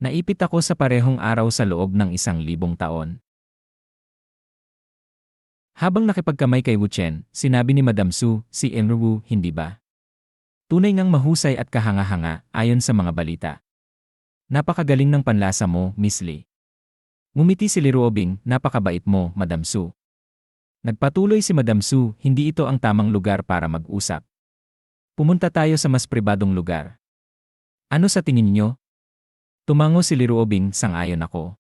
Naipit ako sa parehong araw sa loob ng 1,000 taon. Habang nakipagkamay kay Wu Chen, sinabi ni Madam Su, si Enru, hindi ba? Tunay ngang mahusay at kahanga-hanga, ayon sa mga balita. Napakagaling ng panlasa mo, Miss Lee. Ngumiti si Li Ruobing, napakabait mo, Madam Su. Nagpatuloy si Madam Su, hindi ito ang tamang lugar para mag-usap. Pumunta tayo sa mas pribadong lugar. Ano sa tingin niyo? Tumango si Li Ruobing, sang-ayon ako.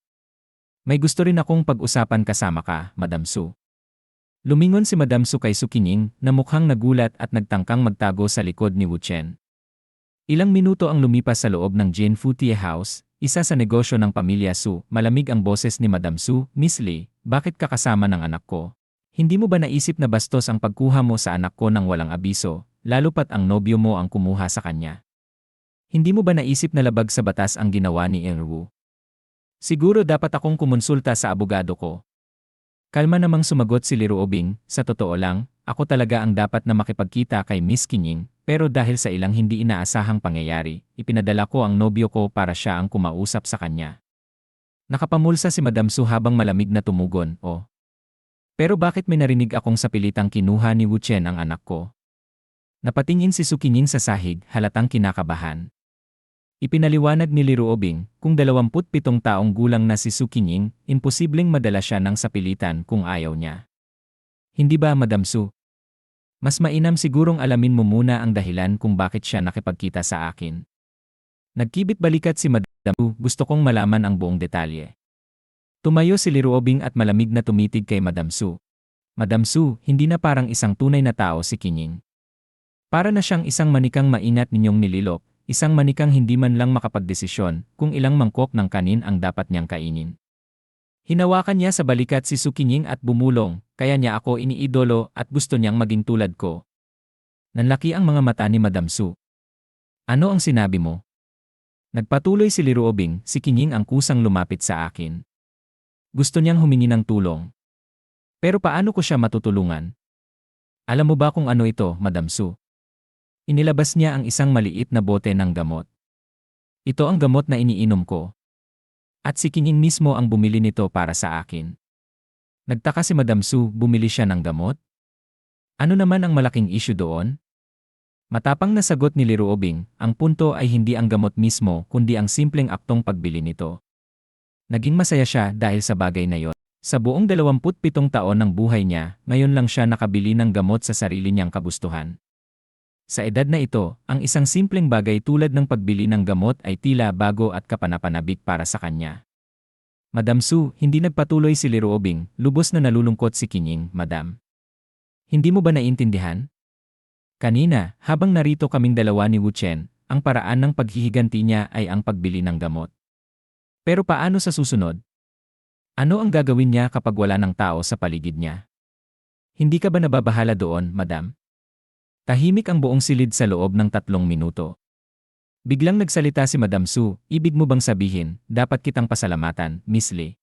May gusto rin akong pag-usapan kasama ka, Madam Su. Lumingon si Madam Su kay Su Qinying na mukhang nagulat at nagtangkang magtago sa likod ni Wu Chen. Ilang minuto ang lumipas sa loob ng Jin Futie House, isa sa negosyo ng pamilya Su. Malamig ang boses ni Madam Su, Miss Lee, bakit ka kasama ng anak ko? Hindi mo ba naisip na bastos ang pagkuha mo sa anak ko ng walang abiso, lalo pat ang nobyo mo ang kumuha sa kanya? Hindi mo ba naisip na labag sa batas ang ginawa ni Enru? Siguro dapat akong kumonsulta sa abogado ko. Kalma namang sumagot si Li Ruobing, sa totoo lang, ako talaga ang dapat na makipagkita kay Miss Qinying, pero dahil sa ilang hindi inaasahang pangyayari, ipinadala ko ang nobyo ko para siya ang kumausap sa kanya. Nakapamulsa si Madam Su habang malamig na tumugon, oh. Pero bakit may narinig akong sapilitang kinuha ni Wu Chen ang anak ko? Napatingin si Su Qinying sa sahig, halatang kinakabahan. Ipinaliwanag ni Li Ruobing, kung 27 taong gulang na si Su Qinying, imposibleng madala siya ng sapilitan kung ayaw niya. Hindi ba, Madam Su? Mas mainam sigurong alamin mo muna ang dahilan kung bakit siya nakipagkita sa akin. Nagkibit balikat si Madam Su, gusto kong malaman ang buong detalye. Tumayo si Li Ruobing at malamig na tumitig kay Madam Su. Madam Su, hindi na parang isang tunay na tao si Qinying. Para na siyang isang manikang maingat ninyong nililok. Isang manikang hindi man lang makapagdesisyon kung ilang mangkok ng kanin ang dapat niyang kainin. Hinawakan niya sa balikat si Su Qinying at bumulong, kaya niya ako iniidolo at gusto niyang maging tulad ko. Nanlaki ang mga mata ni Madam Su. Ano ang sinabi mo? Nagpatuloy si Li Ruobing, si Qinying ang kusang lumapit sa akin. Gusto niyang humingi ng tulong. Pero paano ko siya matutulungan? Alam mo ba kung ano ito, Madam Su? Inilabas niya ang isang maliit na bote ng gamot. Ito ang gamot na iniinom ko. At si Qinying mismo ang bumili nito para sa akin. Nagtaka si Madam Su, bumili siya ng gamot? Ano naman ang malaking issue doon? Matapang na sagot ni Li Ruobing, ang punto ay hindi ang gamot mismo kundi ang simpleng aktong pagbili nito. Naging masaya siya dahil sa bagay na yon. Sa buong 27 taon ng buhay niya, ngayon lang siya nakabili ng gamot sa sarili niyang kagustuhan. Sa edad na ito, ang isang simpleng bagay tulad ng pagbili ng gamot ay tila bago at kapanapanabik para sa kanya. Madam Su, hindi nagpatuloy si Li Ruobing, lubos na nalulungkot si Qinying, Madam. Hindi mo ba naiintindihan? Kanina, habang narito kaming dalawa ni Wu Chen, ang paraan ng paghihiganti niya ay ang pagbili ng gamot. Pero paano sa susunod? Ano ang gagawin niya kapag wala ng tao sa paligid niya? Hindi ka ba nababahala doon, Madam? Tahimik ang buong silid sa loob ng 3 minuto. Biglang nagsalita si Madam Su, ibig mo bang sabihin, dapat kitang pasalamatan, Miss Lee?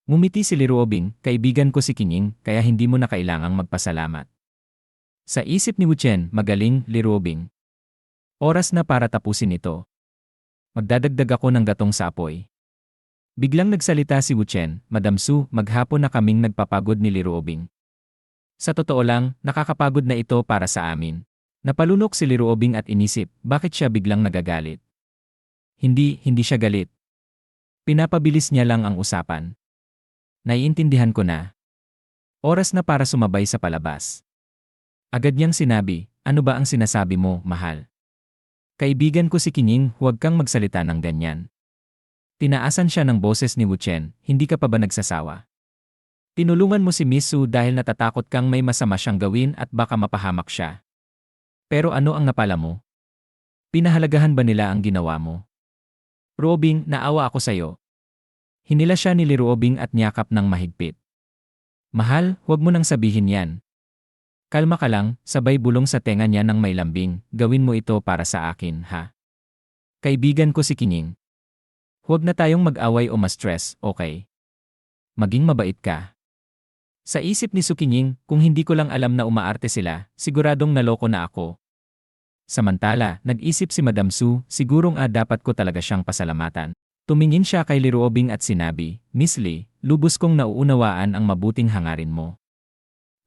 Ngumiti si Li Ruobing, kaibigan ko si Qinying, kaya hindi mo na kailangang magpasalamat. Sa isip ni Wu Chen, magaling, Li Ruobing. Oras na para tapusin ito. Magdadagdag ako ng gatong sa apoy. Biglang nagsalita si Wu Chen, Madam Su, maghapon na kaming nagpapagod ni Li Ruobing. Sa totoo lang, nakakapagod na ito para sa amin. Napalunok si Li Ruobing at inisip, bakit siya biglang nagagalit? Hindi siya galit. Pinapabilis niya lang ang usapan. Naiintindihan ko na. Oras na para sumabay sa palabas. Agad niyang sinabi, ano ba ang sinasabi mo, mahal? Kaibigan ko si Qinying, huwag kang magsalita ng ganyan. Tinaasan siya ng boses ni Wu Chen, hindi ka pa ba nagsasawa? Tinulungan mo si Miss Su dahil natatakot kang may masama siyang gawin at baka mapahamak siya. Pero ano ang napala mo? Pinahalagahan ba nila ang ginawa mo? Ruobing, naawa ako sa'yo. Hinila siya ni Li Ruobing at niyakap ng mahigpit. Mahal, huwag mo nang sabihin yan. Kalma ka lang, sabay bulong sa tenga niya ng may lambing, gawin mo ito para sa akin, ha? Kaibigan ko si Qinying. Huwag na tayong mag-away o ma-stress, okay? Maging mabait ka. Sa isip ni Su Qinying, kung hindi ko lang alam na umaarte sila, siguradong naloko na ako. Samantala, nag-isip si Madam Su, sigurong dapat ko talaga siyang pasalamatan. Tumingin siya kay Liruobing at sinabi, Miss Lee, lubos kong nauunawaan ang mabuting hangarin mo.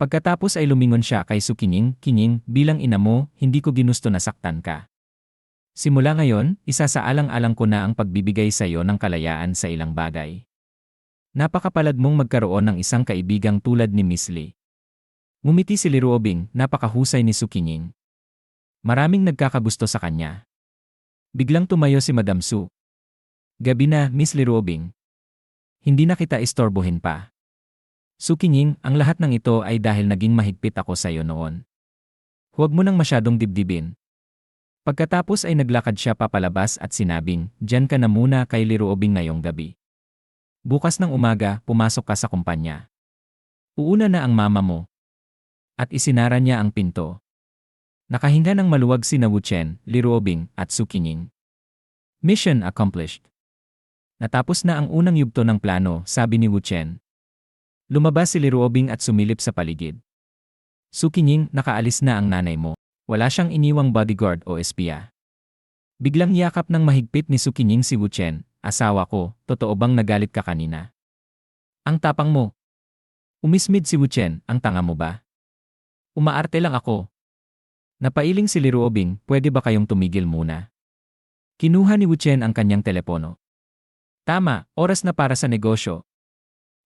Pagkatapos ay lumingon siya kay Su Qining, Qining, bilang ina mo, hindi ko ginusto na saktan ka. Simula ngayon, isasaalang-alang ko na ang pagbibigay sa iyo ng kalayaan sa ilang bagay. Napakapalad mong magkaroon ng isang kaibigang tulad ni Miss Lee. Ngumiti si Liruobing, napakahusay ni Su Qining. Maraming nagkakagusto sa kanya. Biglang tumayo si Madam Su. Gabi na, Miss Liruobing. Hindi na kita istorbohin pa. Su Qining, ang lahat ng ito ay dahil naging mahigpit ako sa iyo noon. Huwag mo nang masyadong dibdibin. Pagkatapos ay naglakad siya papalabas at sinabing, diyan ka na muna kay Liruobing ngayong gabi. Bukas ng umaga, pumasok ka sa kumpanya. Uuna na ang mama mo. At isinara niya ang pinto. Nakahinga ng maluwag sina Wu Chen, Liruobing, at Su Qining. Mission accomplished. Natapos na ang unang yugto ng plano, sabi ni Wu Chen. Lumabas si Liruobing at sumilip sa paligid. Su Qining, nakaalis na ang nanay mo. Wala siyang iniwang bodyguard o espiya. Biglang yakap ng mahigpit ni Su Qining si Wu Chen, asawa ko, totoo bang nagalit ka kanina? Ang tapang mo. Umismid si Wu Chen, ang tanga mo ba? Umaarte lang ako. Napailing si Liruobing, pwede ba kayong tumigil muna? Kinuha ni Wu Chen ang kanyang telepono. Tama, oras na para sa negosyo.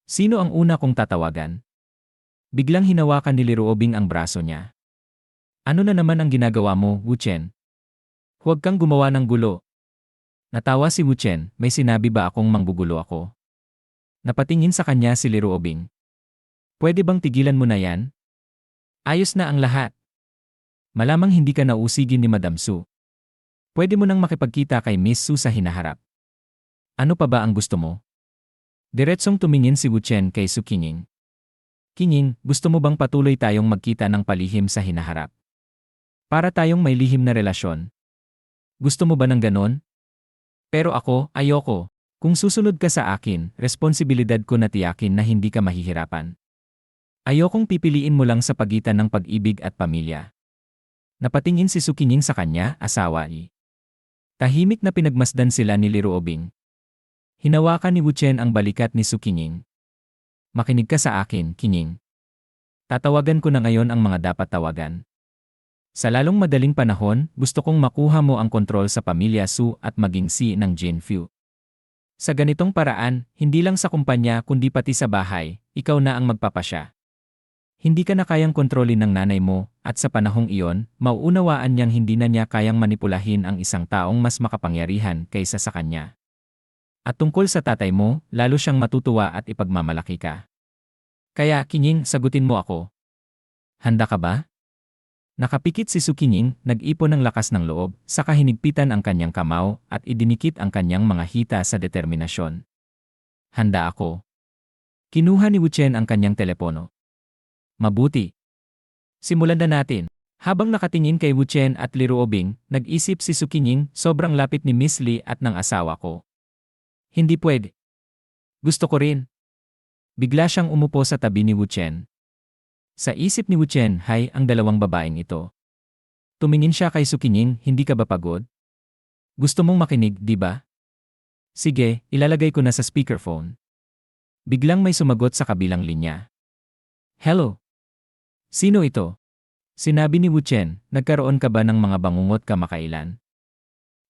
Sino ang una kong tatawagan? Biglang hinawakan ni Liruobing ang braso niya. Ano na naman ang ginagawa mo, Wu Chen? Huwag kang gumawa ng gulo. Natawa si Wu Chen, may sinabi ba akong manggugulo ako? Napatingin sa kanya si Liruobing. Pwede bang tigilan mo na yan? Ayos na ang lahat. Malamang hindi ka nausigin ni Madam Su. Pwede mo nang makipagkita kay Miss Su sa hinaharap. Ano pa ba ang gusto mo? Diretsong tumingin si Wu Chen kay Su Qining. Qining, gusto mo bang patuloy tayong magkita ng palihim sa hinaharap? Para tayong may lihim na relasyon. Gusto mo ba ng ganon? Pero ako, ayoko. Kung susunod ka sa akin, responsibilidad ko na tiyakin na hindi ka mahihirapan. Ayokong pipiliin mo lang sa pagitan ng pag-ibig at pamilya. Napatingin si Su Qining sa kanya, asawa ni. Tahimik na pinagmasdan sila ni Liruobing. Hinawakan ni Wu Chen ang balikat ni Su Qining. Makinig ka sa akin, Qining. Tatawagan ko na ngayon ang mga dapat tawagan. Sa lalong madaling panahon, gusto kong makuha mo ang kontrol sa pamilya Su at maging si ng Jin Fu. Sa ganitong paraan, hindi lang sa kumpanya kundi pati sa bahay, ikaw na ang magpapasya. Hindi ka na kayang kontrolin ng nanay mo, at sa panahong iyon, mauunawaan niyang hindi na niya kayang manipulahin ang isang taong mas makapangyarihan kaysa sa kanya. At tungkol sa tatay mo, lalo siyang matutuwa at ipagmamalaki ka. Kaya, Qining, sagutin mo ako. Handa ka ba? Nakapikit si Su Qining, nag-ipon ng lakas ng loob, saka hinigpitan ang kanyang kamao at idinikit ang kanyang mga hita sa determinasyon. Handa ako. Kinuha ni Wu Chen ang kanyang telepono. Mabuti. Simulan na natin. Habang nakatingin kay Wu Chen at Liruobing, nag-isip si Su Qining, sobrang lapit ni Miss Lee at ng asawa ko. Hindi pwede. Gusto ko rin. Bigla siyang umupo sa tabi ni Wu Chen. Sa isip ni Wu Chen, hay, ang dalawang babaeng ito. Tumingin siya kay Su Qining, hindi ka ba pagod? Gusto mong makinig, di ba? Sige, ilalagay ko na sa speakerphone. Biglang may sumagot sa kabilang linya. Hello? Sino ito? Sinabi ni Wu Chen, nagkaroon ka ba ng mga bangungot kamakailan?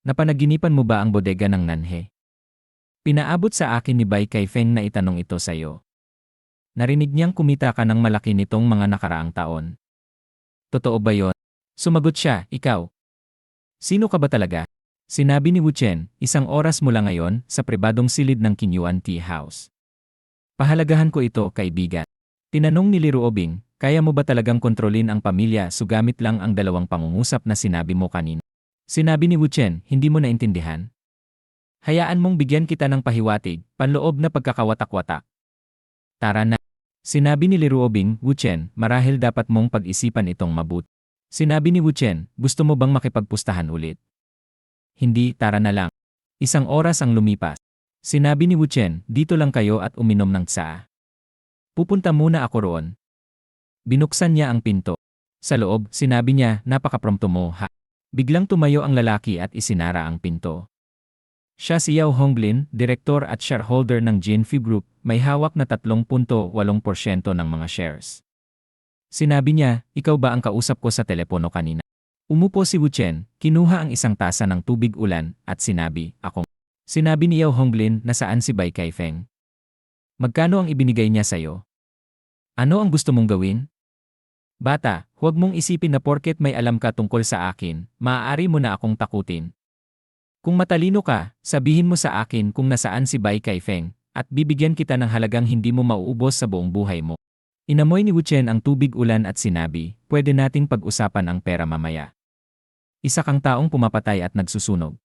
Napanaginipan mo ba ang bodega ng Nanhe? Pinaabot sa akin ni Bai Kaifeng na itanong ito sa'yo. Narinig niyang kumita ka ng malaki nitong mga nakaraang taon. Totoo ba yon? Sumagot siya, ikaw. Sino ka ba talaga? Sinabi ni Wu Chen, 1 oras mula ngayon sa pribadong silid ng Qinyuan Tea House. Pahalagahan ko ito, kaibigan. Tinanong ni Liruobing, kaya mo ba talagang kontrolin ang pamilya sugamit lang ang 2 pangungusap na sinabi mo kanina? Sinabi ni Wu Chen, hindi mo naintindihan? Hayaan mong bigyan kita ng pahiwatig, panloob na pagkakawatak-watak. Tara na. Sinabi ni Liruobing, Wu Chen, marahil dapat mong pag-isipan itong mabuti. Sinabi ni Wu Chen, gusto mo bang makipagpustahan ulit? Hindi, tara na lang. 1 oras ang lumipas. Sinabi ni Wu Chen, dito lang kayo at uminom ng tsaa. Pupunta muna ako roon. Binuksan niya ang pinto. Sa loob, sinabi niya, napakaprompto mo, ha? Biglang tumayo ang lalaki at isinara ang pinto. Siya si Yao Honglin, direktor at shareholder ng Jinfi Group, may hawak na 3.8% ng mga shares. Sinabi niya, ikaw ba ang kausap ko sa telepono kanina? Umupo si Wu Chen, kinuha ang isang tasa ng tubig ulan, at sinabi, ako. Sinabi ni Yao Honglin na saan si Bai Kaifeng. Magkano ang ibinigay niya sa'yo? Ano ang gusto mong gawin? Bata, huwag mong isipin na porket may alam ka tungkol sa akin, maaari mo na akong takutin. Kung matalino ka, sabihin mo sa akin kung nasaan si Bai Kaifeng, at bibigyan kita ng halagang hindi mo mauubos sa buong buhay mo. Inamoy ni Wu Chen ang tubig ulan at sinabi, pwede nating pag-usapan ang pera mamaya. Isa kang taong pumapatay at nagsusunog.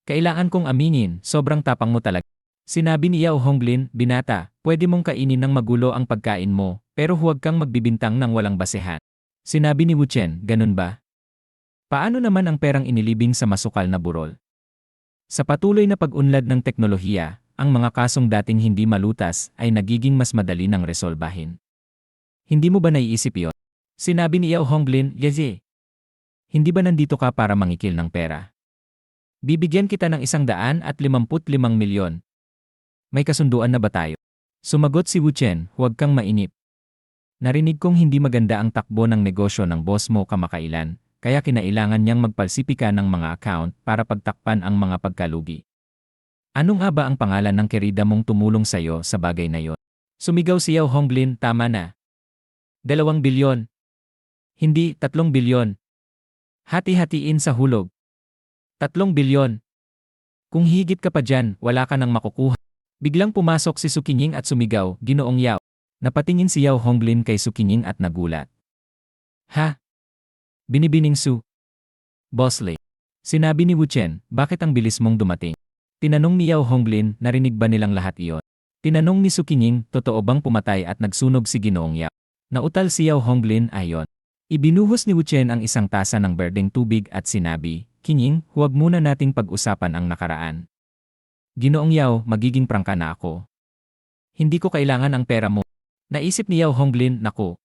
Kailangan kong aminin, sobrang tapang mo talaga. Sinabi ni Yao Honglin, binata, pwede mong kainin ng magulo ang pagkain mo, pero huwag kang magbibintang ng walang basehan. Sinabi ni Wu Chen, ganun ba? Paano naman ang perang inilibing sa masukal na burol? Sa patuloy na pag-unlad ng teknolohiya, ang mga kasong dating hindi malutas ay nagiging mas madali ng resolbahin. Hindi mo ba naiisip yon? Sinabi ni Yao Honglin, Yeze. Hindi ba nandito ka para mangikil ng pera? Bibigyan kita ng 155 milyon. May kasunduan na ba tayo? Sumagot si Wu Chen, huwag kang mainip. Narinig kong hindi maganda ang takbo ng negosyo ng boss mo kamakailan, kaya kinailangan niyang magpalsipika ng mga account para pagtakpan ang mga pagkalugi. Ano nga ba ang pangalan ng kerida mong tumulong sa'yo sa bagay na yon? Sumigaw si Yao Honglin, tama na. 2 bilyon. Hindi, 3 bilyon. Hati-hatiin sa hulog. 3 bilyon. Kung higit ka pa dyan, wala ka nang makukuha. Biglang pumasok si Su Qinying at sumigaw, Ginoong Yao. Napatingin si Yao Honglin kay Su Qinying at nagulat. Ha? Binibining Su. Boss Lei. Sinabi ni Wu Chen, bakit ang bilis mong dumating? Tinanong ni Yao Honglin, narinig ba nilang lahat iyon? Tinanong ni Su Qinying, totoo bang pumatay at nagsunog si Ginoong Yao? Nautal si Yao Honglin, ayon. Ibinuhos ni Wu Chen ang isang tasa ng berdeng tubig at sinabi, Qinying, huwag muna nating pag-usapan ang nakaraan. Ginoong Yao, magiging prangka na ako. Hindi ko kailangan ang pera mo. Naisip ni Yao Honglin, naku.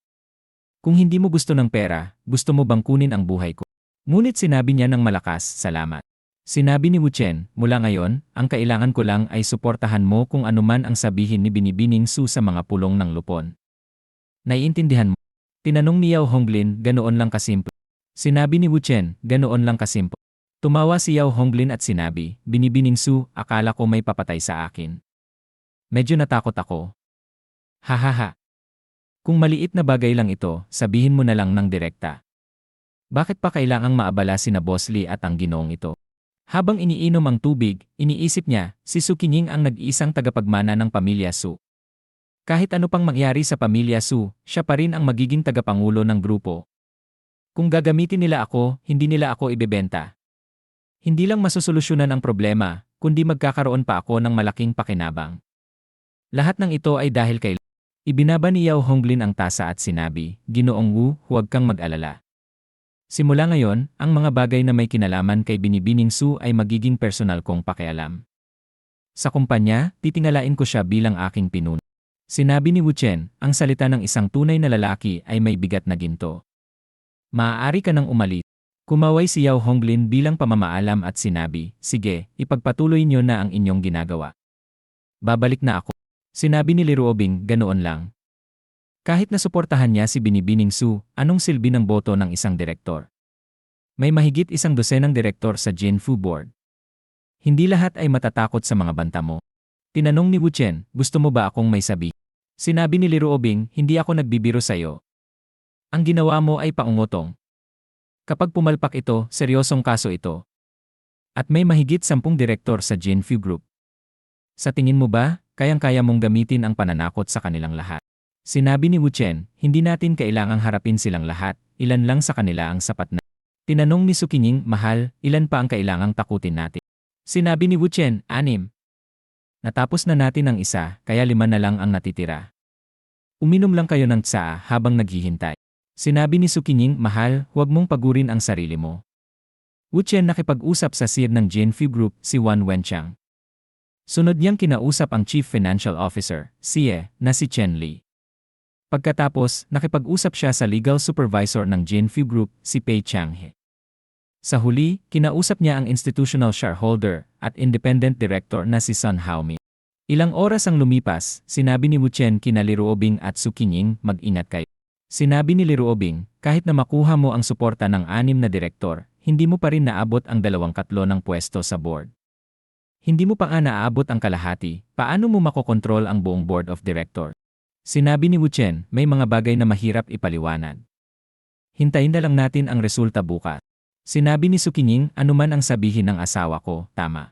Kung hindi mo gusto ng pera, gusto mo bang kunin ang buhay ko? Ngunit sinabi niya ng malakas, salamat. Sinabi ni Wu Chen, mula ngayon, ang kailangan ko lang ay suportahan mo kung anuman ang sabihin ni Binibining Su sa mga pulong ng lupon. Naiintindihan mo? Tinanong ni Yao Honglin, ganoon lang kasimple. Sinabi ni Wu Chen, ganoon lang kasimple. Tumawa si Yao Honglin at sinabi, Binibining Su, akala ko may papatay sa akin. Medyo natakot ako. Hahaha. Kung maliit na bagay lang ito, sabihin mo na lang ng direkta. Bakit pa kailangang maabala sina Boss Lee at ang ginoong ito? Habang iniinom ang tubig, iniisip niya, si Su Qinying ang nag-iisang tagapagmana ng pamilya Su. Kahit ano pang mangyari sa pamilya Su, siya pa rin ang magiging tagapangulo ng grupo. Kung gagamitin nila ako, hindi nila ako ibebenta. Hindi lang masusolusyunan ang problema, kundi magkakaroon pa ako ng malaking pakinabang. Lahat ng ito ay dahil kay Ibinaba ni Yao Honglin ang tasa at sinabi, Ginoong Wu, huwag kang mag-alala. Simula ngayon, ang mga bagay na may kinalaman kay Binibining Su ay magiging personal kong pakialam. Sa kumpanya, titingalain ko siya bilang aking pinuno. Sinabi ni Wu Chen, ang salita ng isang tunay na lalaki ay may bigat na ginto. Maaari ka nang umalis. Kumaway si Yao Honglin bilang pamamaalam at sinabi, sige, ipagpatuloy niyo na ang inyong ginagawa. Babalik na ako. Sinabi ni Li Ruobing, ganoon lang. Kahit nasuportahan niya si Binibining Su, anong silbi ng boto ng isang direktor? May mahigit 100 direktor sa Jinfu Board. Hindi lahat ay matatakot sa mga banta mo. Tinanong ni Wu Chen, gusto mo ba akong may sabi? Sinabi ni Li Ruobing, hindi ako nagbibiro sa'yo. Ang ginawa mo ay paungutong. Kapag pumalpak ito, seryosong kaso ito. At may mahigit 10 direktor sa Jinfu Group. Sa tingin mo ba, kayang-kaya mong gamitin ang pananakot sa kanilang lahat? Sinabi ni Wu Chen, hindi natin kailangang harapin silang lahat, ilan lang sa kanila ang sapat na. Tinanong ni Su Qinying, mahal, ilan pa ang kailangang takutin natin? Sinabi ni Wu Chen, 6. Natapos na natin ang isa, kaya 5 na lang ang natitira. Uminom lang kayo ng tsaa habang naghihintay. Sinabi ni Su Qinying, mahal, huwag mong pagurin ang sarili mo. Wu Chen nakipag-usap sa CEO ng Jinfu Group, si Wan Wenchang. Sunod niyang kinausap ang Chief Financial Officer, CEO, na si Chen Li. Pagkatapos, nakipag-usap siya sa Legal Supervisor ng Jinfu Group, si Pei Changhe. Sa huli, kinausap niya ang institutional shareholder at independent director na si Sun Haomi. Ilang oras ang lumipas, sinabi ni Wu Chen kina Liruobing at Su Qinying, mag-ingat kayo. Sinabi ni Liruobing, kahit na makuha mo ang suporta ng 6 na direktor, hindi mo pa rin naabot ang 2/3 ng pwesto sa board. Hindi mo pa nga naabot ang kalahati, paano mo makokontrol ang buong board of director? Sinabi ni Wu Chen, may mga bagay na mahirap ipaliwanag. Hintayin na lang natin ang resulta bukas. Sinabi ni Su Qinying, anuman ang sabihin ng asawa ko, tama.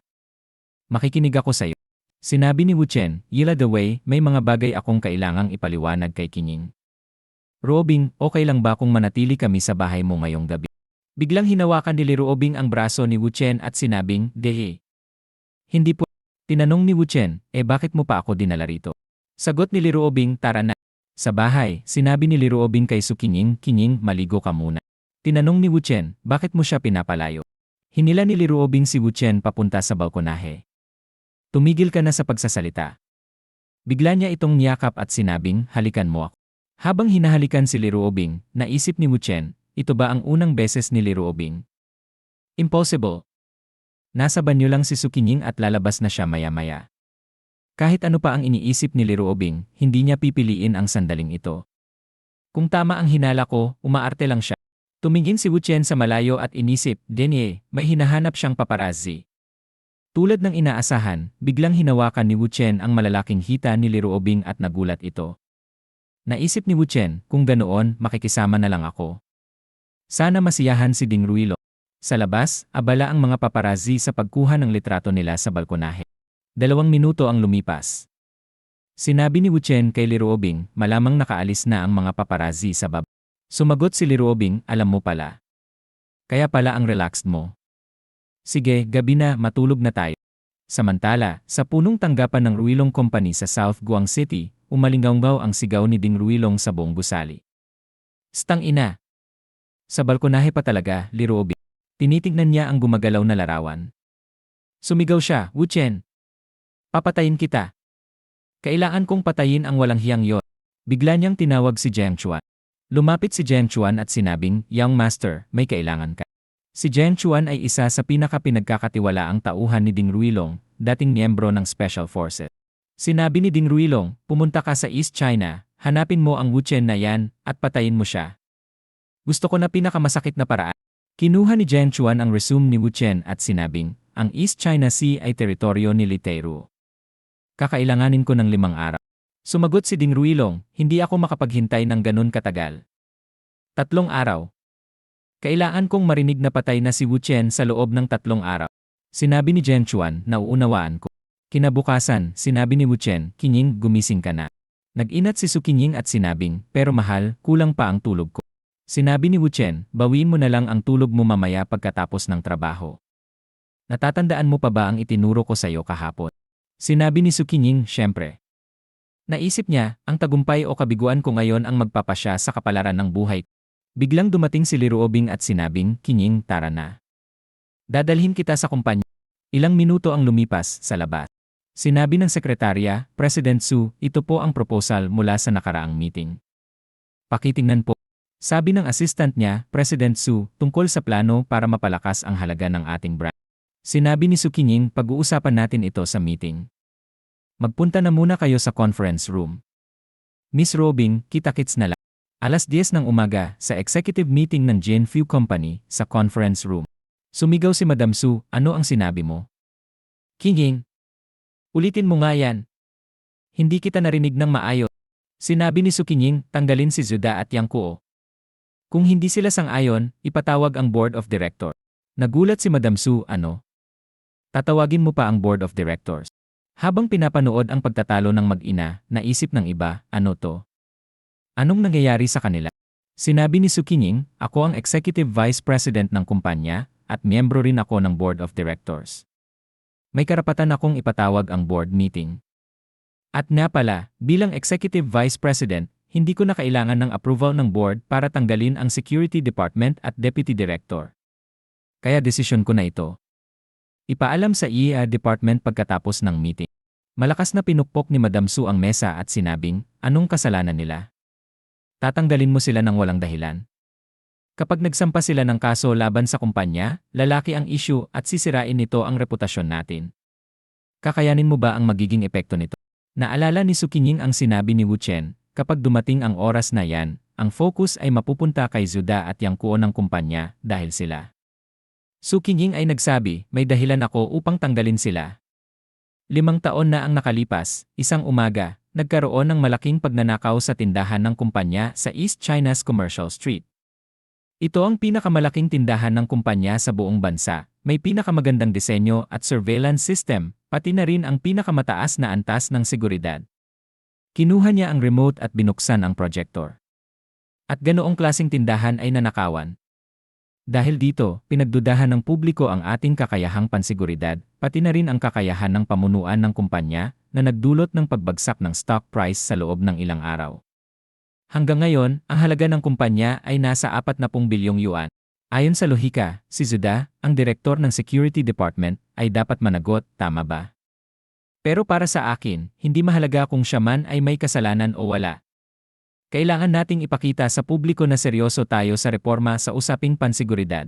Makikinig ako sa'yo. Sinabi ni Wu Chen, Yila the way, may mga bagay akong kailangang ipaliwanag kay Qinying. Ruobing, okay lang ba kung manatili kami sa bahay mo ngayong gabi? Biglang hinawakan ni Liruobing ang braso ni Wu Chen at sinabing, Dehe. Hindi po. Tinanong ni Wu Chen, bakit mo pa ako dinala rito? Sagot ni Liruobing, tara na. Sa bahay, sinabi ni Liruobing kay Su Qinying, Qinying, maligo ka muna. Tinanong ni Wu Chen, bakit mo siya pinapalayo? Hinila ni Liruobing si Wu Chen papunta sa balkonahe. Tumigil ka na sa pagsasalita. Bigla niya itong niyakap at sinabing, halikan mo ako. Habang hinahalikan si Liruobing, naisip ni Wu Chen, ito ba ang unang beses ni Liruobing? Impossible. Nasa banyo lang si Su Qinying at lalabas na siya maya-maya. Kahit ano pa ang iniisip ni Liruobing, hindi niya pipiliin ang sandaling ito. Kung tama ang hinala ko, umaarte lang siya. Tumingin si Wu Chen sa malayo at inisip, Denye, may hinahanap siyang paparazzi. Tulad ng inaasahan, biglang hinawakan ni Wu Chen ang malalaking hita ni Liruobing at nagulat ito. Naisip ni Wu Chen, kung ganoon, makikisama na lang ako. Sana masiyahan si Ding Ruilo. Sa labas, abala ang mga paparazzi sa pagkuha ng litrato nila sa balkonahe. 2 minuto ang lumipas. Sinabi ni Wu Chen kay Liruobing, malamang nakaalis na ang mga paparazzi sa baba. Sumagot si Liruobing, alam mo pala. Kaya pala ang relaxed mo. Sige, gabi na, matulog na tayo. Samantala, sa punong tanggapan ng Ruilong Company sa South Guang City, umalinggaw ang sigaw ni Ding Ruilong sa buong gusali. Stang ina! Sa balkonahe pa talaga, Liruobing. Tinitignan niya ang gumagalaw na larawan. Sumigaw siya, Wu Chen. Papatayin kita. Kailangan kong patayin ang walang hiyang yon. Bigla niyang tinawag si Jiang Chuan. Lumapit si Jiang Chuan at sinabing, Young Master, may kailangan ka. Si Jiang Chuan ay isa sa pinaka-pinagkakatiwalaang tauhan ni Ding Ruilong, dating miyembro ng Special Forces. Sinabi ni Ding Ruilong, pumunta ka sa East China, hanapin mo ang Wu Chen na yan, at patayin mo siya. Gusto ko na pinakamasakit na paraan. Kinuha ni Jiang Chuan ang resume ni Wu Chen at sinabing, ang East China Sea ay teritoryo ni Li Teiru. Kakailanganin ko ng 5 araw. Sumagot si Ding Ruilong, hindi ako makapaghintay ng ganun katagal. 3 araw. Kailangan kong marinig na patay na si Wu Chen sa loob ng 3 araw. Sinabi ni Jiang Chuan, nauunawaan ko. Kinabukasan, sinabi ni Wu Chen, Qinying, gumising ka na. Nag-inat si Su Qinying at sinabing, pero mahal, kulang pa ang tulog ko. Sinabi ni Wu Chen, bawiin mo na lang ang tulog mo mamaya pagkatapos ng trabaho. Natatandaan mo pa ba ang itinuro ko sa iyo kahapon? Sinabi ni Su Qinying, syempre. Naisip niya, ang tagumpay o kabiguan ko ngayon ang magpapasya sa kapalaran ng buhay. Biglang dumating si Liruobing at sinabing, Qinying, tara na. Dadalhin kita sa kumpanya. Ilang minuto ang lumipas sa labas. Sinabi ng sekretarya, President Su, ito po ang proposal mula sa nakaraang meeting. Pakitingnan po. Sabi ng assistant niya, President Su, tungkol sa plano para mapalakas ang halaga ng ating brand. Sinabi ni Su Qinying, pag-uusapan natin ito sa meeting. Magpunta na muna kayo sa conference room. Miss Ruobing, kita-kits na lang. 10:00 ng umaga sa executive meeting ng Jianfu Company sa conference room. Sumigaw si Madam Su, ano ang sinabi mo? Qinying. Ulitin mo nga yan. Hindi kita narinig ng maayos. Sinabi ni Su Qinying, tanggalin si Zuda at Yang Kuo. Kung hindi sila sang-ayon, ipatawag ang board of directors. Nagulat si Madam Su, ano? Tatawagin mo pa ang board of directors. Habang pinapanood ang pagtatalo ng mag-ina, naisip ng iba, ano to? Anong nangyayari sa kanila? Sinabi ni Su Qinying, ako ang executive vice president ng kumpanya at miyembro rin ako ng board of directors. May karapatan akong ipatawag ang board meeting. At nga pala, bilang executive vice president, hindi ko na kailangan ng approval ng board para tanggalin ang security department at deputy director. Kaya desisyon ko na ito. Ipaalam sa EA department pagkatapos ng meeting. Malakas na pinukpok ni Madam Su ang mesa at sinabing, anong kasalanan nila? Tatanggalin mo sila ng walang dahilan. Kapag nagsampa sila ng kaso laban sa kumpanya, lalaki ang issue at sisirain nito ang reputasyon natin. Kakayanin mo ba ang magiging epekto nito? Naalala ni Su Qingning ang sinabi ni Wu Chen, kapag dumating ang oras na yan, ang focus ay mapupunta kay Zuda at Yang Kuo ng kumpanya dahil sila. Su Qingning ay nagsabi, may dahilan ako upang tanggalin sila. 5 taon na ang nakalipas, isang umaga, nagkaroon ng malaking pagnanakaw sa tindahan ng kumpanya sa East China's Commercial Street. Ito ang pinakamalaking tindahan ng kumpanya sa buong bansa, may pinakamagandang disenyo at surveillance system, pati na rin ang pinakamataas na antas ng seguridad. Kinuha niya ang remote at binuksan ang projector. At ganoong klaseng tindahan ay nanakawan. Dahil dito, pinagdudahan ng publiko ang ating kakayahang pansiguridad, pati na rin ang kakayahan ng pamunuan ng kumpanya na nagdulot ng pagbagsak ng stock price sa loob ng ilang araw. Hanggang ngayon, ang halaga ng kumpanya ay nasa 40 bilyong yuan. Ayon sa lohika, si Zuda, ang direktor ng Security Department, ay dapat managot, tama ba? Pero para sa akin, hindi mahalaga kung siya man ay may kasalanan o wala. Kailangan nating ipakita sa publiko na seryoso tayo sa reforma sa usaping pansiguridad.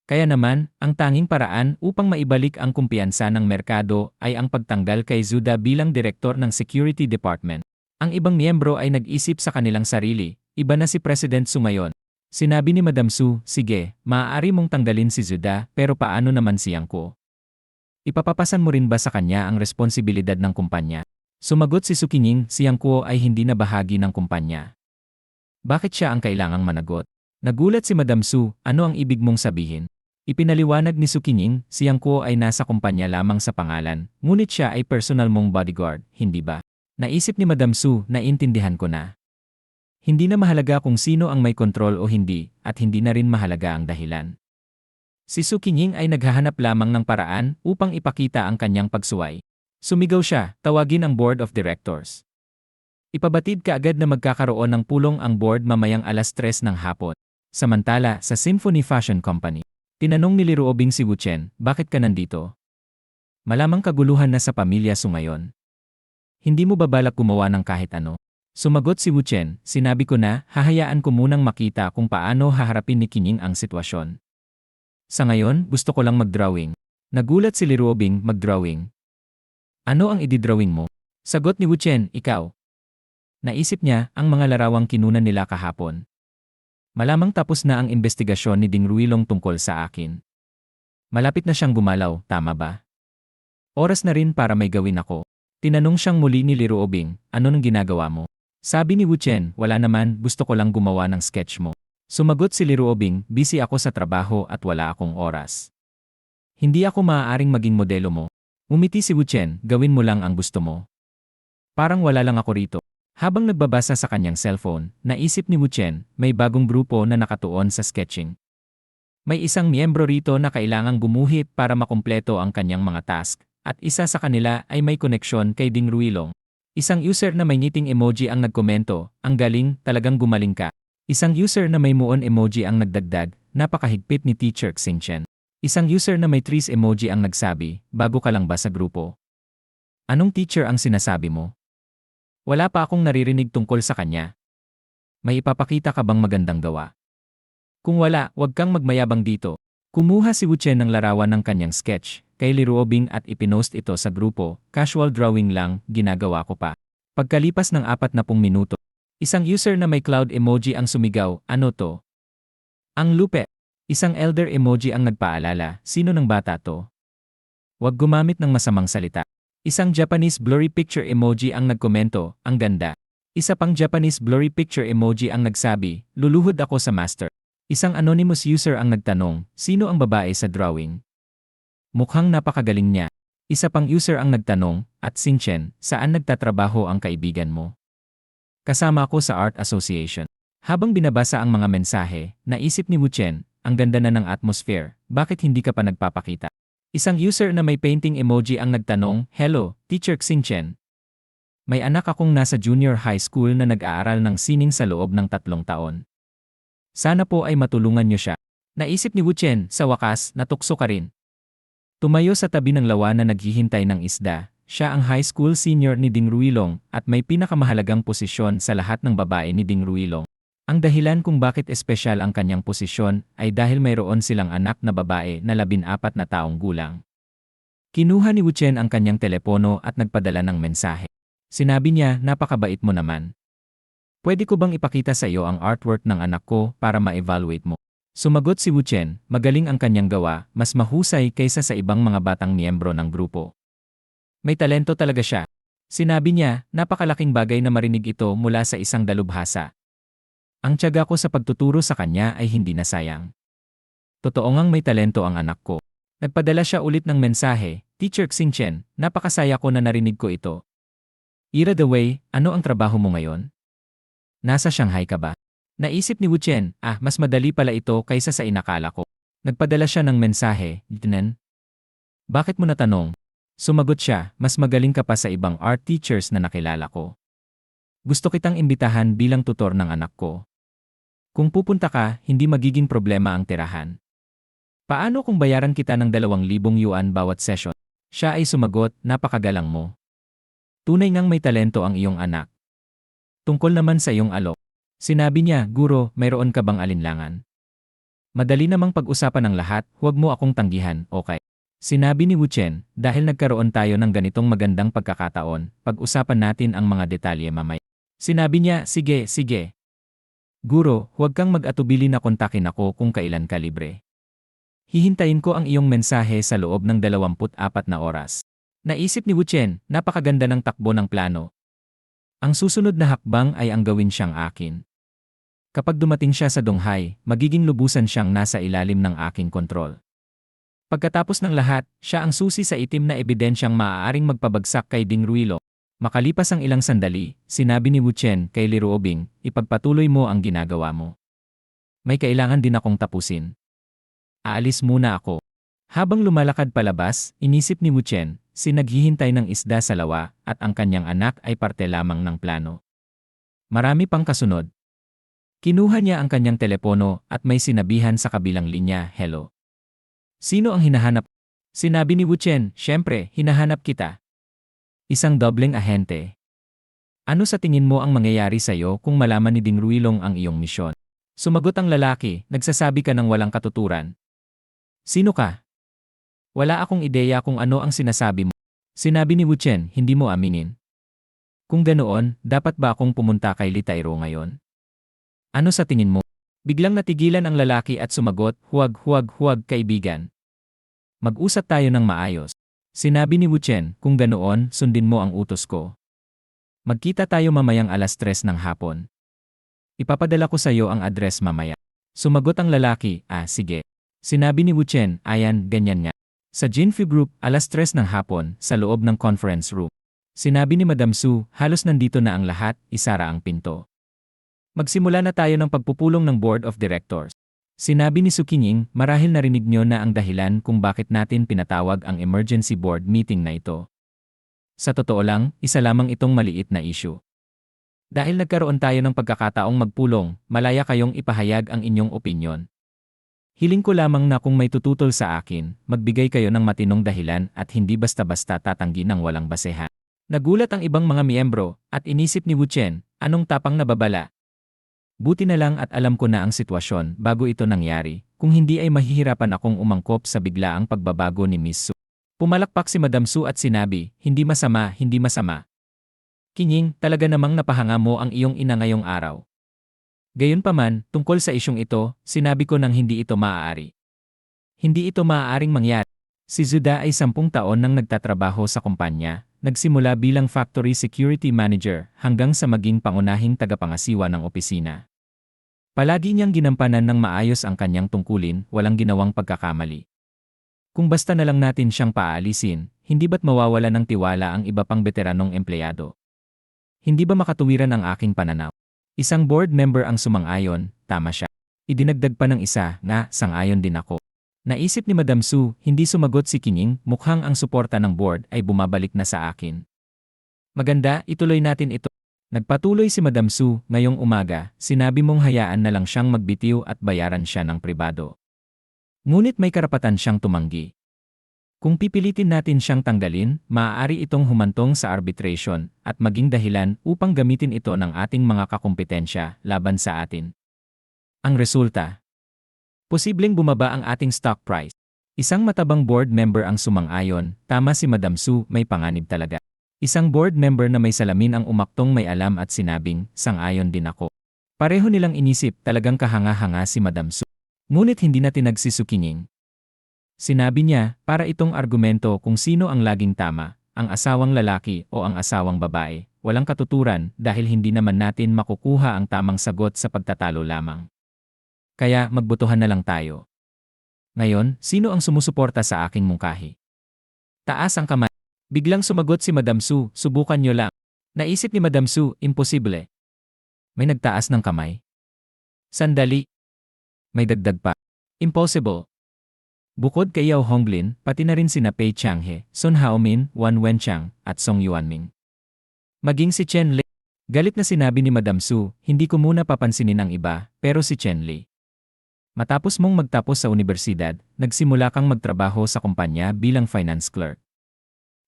Kaya naman, ang tanging paraan upang maibalik ang kumpiyansa ng merkado ay ang pagtanggal kay Zuda bilang direktor ng Security Department. Ang ibang miyembro ay nag-isip sa kanilang sarili, iba na si President Su ngayon. Sinabi ni Madam Su, sige, maaari mong tanggalin si Zuda, pero paano naman si Yang Kuo? Ipapapasan mo rin ba sa kanya ang responsibilidad ng kumpanya? Sumagot si Su Qingning, si Yang Kuo ay hindi na bahagi ng kumpanya. Bakit siya ang kailangang managot? Nagulat si Madam Su, ano ang ibig mong sabihin? Ipinaliwanag ni Su Qingning, si Yang Kuo ay nasa kumpanya lamang sa pangalan, ngunit siya ay personal mong bodyguard, hindi ba? Naisip ni Madam Su, naintindihan ko na. Hindi na mahalaga kung sino ang may kontrol o hindi, at hindi na rin mahalaga ang dahilan. Si Su Qingning ay naghahanap lamang ng paraan upang ipakita ang kanyang pagsuway. Sumigaw siya, tawagin ang Board of Directors. Ipabatid kaagad na magkakaroon ng pulong ang board mamayang 3:00 ng hapon. Samantala, sa Symphony Fashion Company, tinanong ni Liruobing si Wu Chen, bakit ka nandito? Malamang kaguluhan na sa pamilya Su ngayon. Hindi mo ba balak gumawa ng kahit ano? Sumagot si Wu Chen, sinabi ko na, hahayaan ko munang makita kung paano haharapin ni Qingning ang sitwasyon. Sa ngayon, gusto ko lang mag-drawing. Nagulat si Liruobing, mag-drawing. Ano ang ididrawing mo? Sagot ni Wu Chen, ikaw. Naisip niya, ang mga larawang kinunan nila kahapon. Malamang tapos na ang investigasyon ni Ding Ruilong tungkol sa akin. Malapit na siyang gumalaw, tama ba? Oras na rin para may gawin ako. Tinanong siyang muli ni Liruobing, ano nang ginagawa mo? Sabi ni Wu Chen, wala naman, gusto ko lang gumawa ng sketch mo. Sumagot si Liruobing, busy ako sa trabaho at wala akong oras. Hindi ako maaaring maging modelo mo. Umiti si Wu Chen, gawin mo lang ang gusto mo. Parang wala lang ako rito. Habang nagbabasa sa kanyang cellphone, naisip ni Wu Chen, may bagong grupo na nakatuon sa sketching. May isang miyembro rito na kailangang gumuhit para makumpleto ang kanyang mga task. At isa sa kanila ay may koneksyon kay Ding Ruilong. Isang user na may ngiting emoji ang nagkomento, ang galing, talagang gumaling ka. Isang user na may muon emoji ang nagdagdag, napakahigpit ni Teacher Xingchen. Isang user na may trees emoji ang nagsabi, bago ka lang ba sa grupo? Anong teacher ang sinasabi mo? Wala pa akong naririnig tungkol sa kanya. May ipapakita ka bang magandang gawa? Kung wala, huwag kang magmayabang dito. Kumuha si Wu Chen ng larawan ng kanyang sketch kay Liruobing at ipinost ito sa grupo, casual drawing lang, ginagawa ko pa. Pagkalipas ng 40 minuto, isang user na may cloud emoji ang sumigaw, ano to? Ang lupe. Isang elder emoji ang nagpaalala, sino ng bata to? Huwag gumamit ng masamang salita. Isang Japanese blurry picture emoji ang nagkomento, ang ganda. Isa pang Japanese blurry picture emoji ang nagsabi, luluhod ako sa master. Isang anonymous user ang nagtanong, sino ang babae sa drawing? Mukhang napakagaling niya. Isa pang user ang nagtanong, at Xingchen, saan nagtatrabaho ang kaibigan mo? Kasama ako sa Art Association. Habang binabasa ang mga mensahe, naisip ni Wu Chen, ang ganda na ng atmosphere, bakit hindi ka pa nagpapakita? Isang user na may painting emoji ang nagtanong, hello, Teacher Xingchen. May anak akong nasa junior high school na nag-aaral ng sining sa loob ng 3 taon. Sana po ay matulungan niyo siya. Naisip ni Wu Chen, sa wakas, natukso ka rin. Tumayo sa tabi ng lawa na naghihintay ng isda, siya ang high school senior ni Ding Ruilong at may pinakamahalagang posisyon sa lahat ng babae ni Ding Ruilong. Ang dahilan kung bakit espesyal ang kanyang posisyon ay dahil mayroon silang anak na babae na 14 na taong gulang. Kinuha ni Wu Chen ang kanyang telepono at nagpadala ng mensahe. Sinabi niya, napakabait mo naman. Pwede ko bang ipakita sa iyo ang artwork ng anak ko para ma-evaluate mo? Sumagot si Wu Chen, magaling ang kanyang gawa, mas mahusay kaysa sa ibang mga batang miyembro ng grupo. May talento talaga siya. Sinabi niya, napakalaking bagay na marinig ito mula sa isang dalubhasa. Ang tiyaga ko sa pagtuturo sa kanya ay hindi nasayang. Totoo ngang may talento ang anak ko. Nagpadala siya ulit ng mensahe, Teacher Xingchen, napakasaya ko na narinig ko ito. Ira the way, ano ang trabaho mo ngayon? Nasa Shanghai ka ba? Naisip ni Wu Chen, mas madali pala ito kaysa sa inakala ko. Nagpadala siya ng mensahe, Dinen. Bakit mo natanong? Sumagot siya, mas magaling ka pa sa ibang art teachers na nakilala ko. Gusto kitang imbitahan bilang tutor ng anak ko. Kung pupunta ka, hindi magiging problema ang tirahan. Paano kung bayaran kita ng 2,000 yuan bawat session? Siya ay sumagot, napakagalang mo. Tunay ngang may talento ang iyong anak. Tungkol naman sa iyong alok. Sinabi niya, Guro, mayroon ka bang alinlangan? Madali namang pag-usapan ng lahat, huwag mo akong tanggihan, okay? Sinabi ni Wu Chen, dahil nagkaroon tayo ng ganitong magandang pagkakataon, pag-usapan natin ang mga detalye mamaya. Sinabi niya, sige, sige. Guro, huwag kang mag-atubili na kontakin ako kung kailan ka libre. Hihintayin ko ang iyong mensahe sa loob ng 24 na oras. Naisip ni Wu Chen, napakaganda ng takbo ng plano. Ang susunod na hakbang ay ang gawin siyang akin. Kapag dumating siya sa Donghai, magiging lubusan siyang nasa ilalim ng aking kontrol. Pagkatapos ng lahat, siya ang susi sa itim na ebidensyang maaaring magpabagsak kay Ding Ruilo. Makalipas ang ilang sandali, sinabi ni Wu Chen kay Li Ruobing, ipagpatuloy mo ang ginagawa mo. May kailangan din akong tapusin. Aalis muna ako. Habang lumalakad palabas, inisip ni Wu Chen, naghihintay ng isda sa lawa at ang kanyang anak ay parte lamang ng plano. Marami pang kasunod. Kinuha niya ang kanyang telepono at may sinabihan sa kabilang linya, hello. Sino ang hinahanap? Sinabi ni Wu Chen, syempre, hinahanap kita. Isang dobleng ahente. Ano sa tingin mo ang mangyayari sa iyo kung malaman ni Ding Ruilong ang iyong misyon? Sumagot ang lalaki, nagsasabi ka ng walang katuturan. Sino ka? Wala akong ideya kung ano ang sinasabi mo. Sinabi ni Wu Chen, hindi mo aminin. Kung ganoon, dapat ba akong pumunta kay Li Tairo ngayon? Ano sa tingin mo? Biglang natigilan ang lalaki at sumagot, huwag kaibigan. Mag-usap tayo ng maayos. Sinabi ni Wu Chen, kung ganoon, sundin mo ang utos ko. Magkita tayo mamayang 3:00 ng hapon. Ipapadala ko sa iyo ang address mamaya. Sumagot ang lalaki, sige. Sinabi ni Wu Chen, ayan, ganyan nga. Sa Jinfi Group, 3:00 ng hapon, sa loob ng conference room. Sinabi ni Madam Su, halos nandito na ang lahat, isara ang pinto. Magsimula na tayo ng pagpupulong ng Board of Directors. Sinabi ni Su Qingning, marahil narinig niyo na ang dahilan kung bakit natin pinatawag ang emergency board meeting na ito. Sa totoo lang, isa lamang itong maliit na issue. Dahil nagkaroon tayo ng pagkakataong magpulong, malaya kayong ipahayag ang inyong opinyon. Hiling ko lamang na kung may tututol sa akin, magbigay kayo ng matinong dahilan at hindi basta-basta tatanggi ng walang basehan. Nagulat ang ibang mga miyembro at inisip ni Wu Chen, anong tapang na babala. Buti na lang at alam ko na ang sitwasyon bago ito nangyari, kung hindi ay mahihirapan akong umangkop sa biglaang pagbabago ni Miss Su. Pumalakpak si Madam Su at sinabi, hindi masama, hindi masama. Qingning, talaga namang napahanga mo ang iyong ina ngayong araw. Gayunpaman, tungkol sa isyong ito, sinabi ko nang hindi ito maaari. Hindi ito maaaring mangyari. Si Zuda ay 10 taon nang nagtatrabaho sa kumpanya, nagsimula bilang factory security manager hanggang sa maging pangunahing tagapangasiwa ng opisina. Palagi niyang ginampanan ng maayos ang kanyang tungkulin, walang ginawang pagkakamali. Kung basta na lang natin siyang paalisin, hindi ba't mawawala ng tiwala ang iba pang veteranong empleyado? Hindi ba makatuwiran ang aking pananaw? Isang board member ang sumang-ayon, tama siya. Idinagdag pa ng isa na sang-ayon din ako. Naisip ni Madam Su, hindi sumagot si Qingning, mukhang ang suporta ng board ay bumabalik na sa akin. Maganda, ituloy natin ito. Nagpatuloy si Madam Su, ngayong umaga, sinabi mong hayaan na lang siyang magbitiw at bayaran siya ng pribado. Ngunit may karapatan siyang tumanggi. Kung pipilitin natin siyang tanggalin, maaari itong humantong sa arbitration at maging dahilan upang gamitin ito ng ating mga kakumpetensya laban sa atin. Ang resulta, posibleng bumaba ang ating stock price. Isang matabang board member ang sumang-ayon, tama si Madam Su, may panganib talaga. Isang board member na may salamin ang umaktong may alam at sinabing, sang-ayon din ako. Pareho nilang inisip, talagang kahanga-hanga si Madam Su. Ngunit hindi na tinag si Su Qinying. Sinabi niya, para itong argumento kung sino ang laging tama, ang asawang lalaki o ang asawang babae, walang katuturan dahil hindi naman natin makukuha ang tamang sagot sa pagtatalo lamang. Kaya magbotohan na lang tayo. Ngayon, sino ang sumusuporta sa aking mungkahi? Taas ang kamay. Biglang sumagot si Madam Su, subukan nyo lang. Naisip ni Madam Su, imposible. May nagtaas ng kamay. Sandali. May dagdag pa. Impossible. Bukod kay Yao Honglin, pati na rin sina Pei Changhe, Sun Haomin, Wan Wenchang, at Song Yuanming. Maging si Chen Li. Galit na sinabi ni Madam Su, hindi ko muna papansinin ang iba, pero si Chen Li. Matapos mong magtapos sa universidad, nagsimula kang magtrabaho sa kumpanya bilang finance clerk.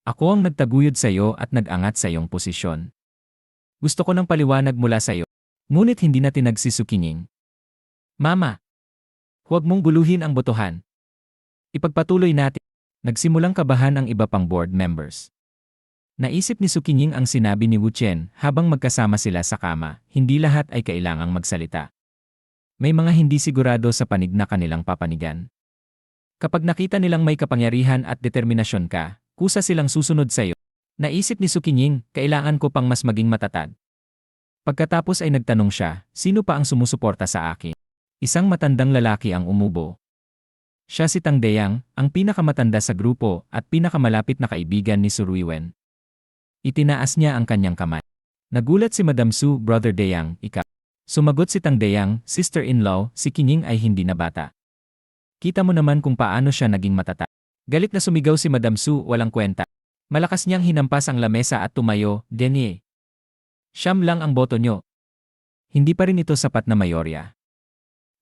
Ako ang nagtaguyod sa iyo at nag-angat sa iyong posisyon. Gusto ko ng paliwanag mula sa iyo. Ngunit hindi na tinag si Su Qinying. Mama, huwag mong buluhin ang botohan. Ipagpatuloy natin. Nagsimulang kabahan ang iba pang board members. Naisip ni Su Qinying ang sinabi ni Wu Chen habang magkasama sila sa kama, hindi lahat ay kailangang magsalita. May mga hindi sigurado sa panig na kanilang papanigan. Kapag nakita nilang may kapangyarihan at determinasyon ka, kusa silang susunod sa iyo. Naisip ni Su Qinying, kailangan ko pang mas maging matatag. Pagkatapos ay nagtanong siya, sino pa ang sumusuporta sa akin? Isang matandang lalaki ang umubo. Siya si Tang Deyang, ang pinakamatanda sa grupo at pinakamalapit na kaibigan ni Su Ruiwen. Itinaas niya ang kanyang kamay. Nagulat si Madam Su, Brother Deyang, ika. Sumagot si Tang Deyang, sister-in-law, si Qinying ay hindi na bata. Kita mo naman kung paano siya naging matatag. Galit na sumigaw si Madam Su, walang kwenta. Malakas niyang hinampas ang lamesa at tumayo, Denie. Siyam lang ang boto nyo. Hindi pa rin ito sapat na mayorya.